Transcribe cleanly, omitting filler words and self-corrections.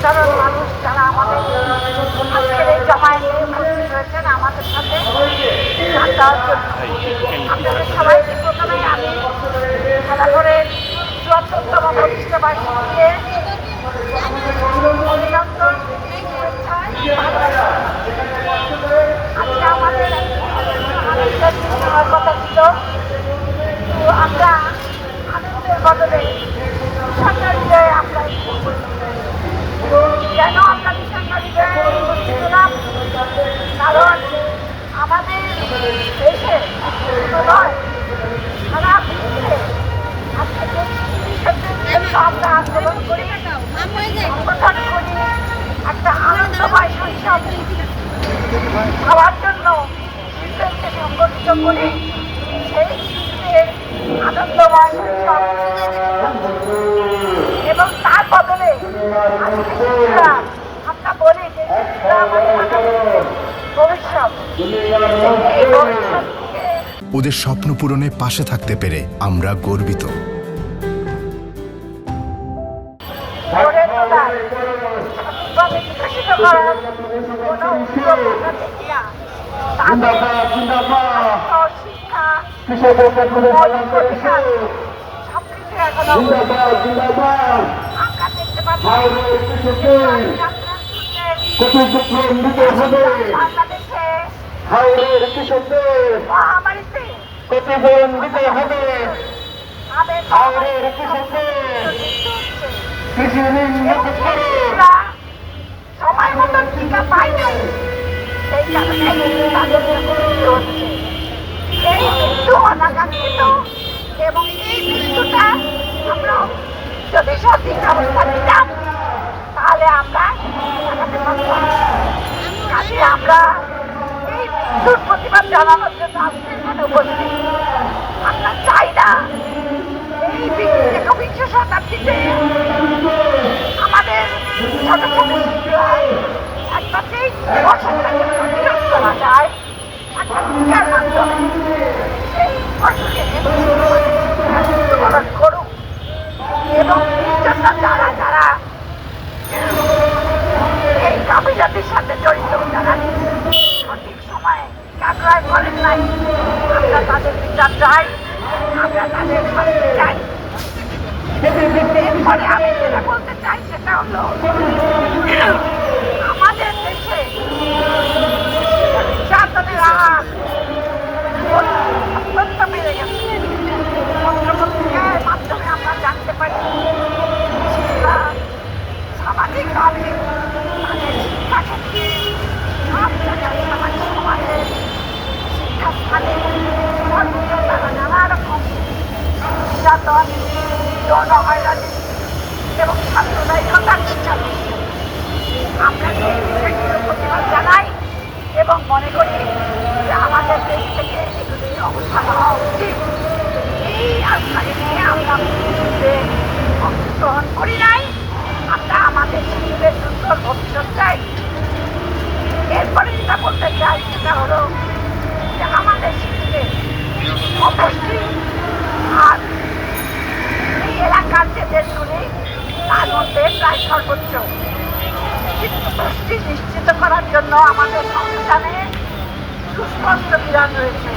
সাধারণ মানুষ যারা আমাদের আজকের এই জমায়েতে উপস্থিত হয়েছেন আমাদের সাথে আপনাদের সবাইকে প্রথমে আমি খেলাঘরের ৭৪তম প্রতিষ্ঠা বার্ষিকীতে অভিনন্দন আজকে আমাদের কথা ছিল, তো আমরা আনন্দের বদলে বিষণ্ণ হৃদয়ে আমরা কেন আমরা বিষণ্ণ হৃদয়ে উপস্থিত হলাম? কারণ আমাদের দেশে নয়, সারা বিশ্বে আজকে আমরা আন্দোলন করি, সংগঠন করি, একটা আনন্দময় শৈশব খাওয়ার জন্য শিশুদেরকে সংগঠিত করি। সেই শিশুদের আনন্দময় শৈশব এবং তার বদলে আজকে শিশুরা আমরা বলি যে শিশুরা আমাদের ভবিষ্যৎ, এই ভবিষ্যৎকে ওদের স্বপ্ন পূরণে পাশে থাকতে পেরে আমরা গর্বিত। গড়ে তোলার, সঠিকভাবে বিকশিত করার কোনো উদ্যোগ আমরা দেখি না। তাদের শিক্ষা মৌলিক অধিকার সবকিছু এখনো আমরা দেখতে পাচ্ছি বাংলাদেশে মহামারীতে সময় মতন টিকা পায় নাই, সেই কারণে তাদের মৃত্যু হচ্ছে। এই মৃত্যু অনাকাঙ্ক্ষিত এবং এই মৃত্যুটা আমরা যদি সঠিক ব্যবস্থা নিতাম তাহলে আমরা ঠেকাতে পারতাম। কাজে আমরা এই মৃত্যুর প্রতিবাদ জানানোর জন্য আজকে এখানে উপস্থিত। আমরা চাই না এই একবিংশ শতাব্দীতে আমাদের ছোট ছোট শিশুরা একটাতেই অসুখটাকে প্রতিরোধ করা যায় একটা টিকার মাধ্যমে সেই অসুখে মৃত্যুবরণ করুক। এবং এই জন্য যারা যারা এই কাবিজাতির সাথে জড়িত, যারা সঠিক সময়ে কাজরায় করেন নাই, আমরা তাদের বিচার চাই, আমরা তাদের শাস্তি চাই। এরপরে আমি যেটা বলতে চাই সেটা হলো আমাদের দেশে নির্যাতনের হার অত্যন্ত বেড়ে গেছে। পত্রপত্রিকার মাধ্যমে আমরা জানতে পারি সামাজিকভাবে তাদের শিক্ষাক্ষেত্রে সব জায়গায় সামাজিক সমাজের শিক্ষাস্থানে সর্বোচ্চ তারা নানা রকম নির্যাতন, যৌন হয়রানি এবং সাম্প্রদায়িকতার শিক্ষা দিচ্ছে। আমরা সেই বিষয়টির প্রতিবাদ জানাই এবং মনে করি যে আমাদের দেশ থেকে এগুলির অবস্থান হওয়া উচিত। এই আস্থাকে নিয়ে আমরা অংশগ্রহণ করি নাই। আমরা আমাদের শিশুদের সুন্দর ভবিষ্যৎ চাই। এরপরে যেটা বলতে চাই সেটা হলো যে আমাদের শিশুদের অপুষ্টি আর এই এলাকার যে দেশগুলি তার মধ্যে প্রায় সর্বোচ্চ পুষ্টি নিশ্চিত করার জন্য আমাদের সংবিধানে সুস্পষ্ট বিধান রয়েছে।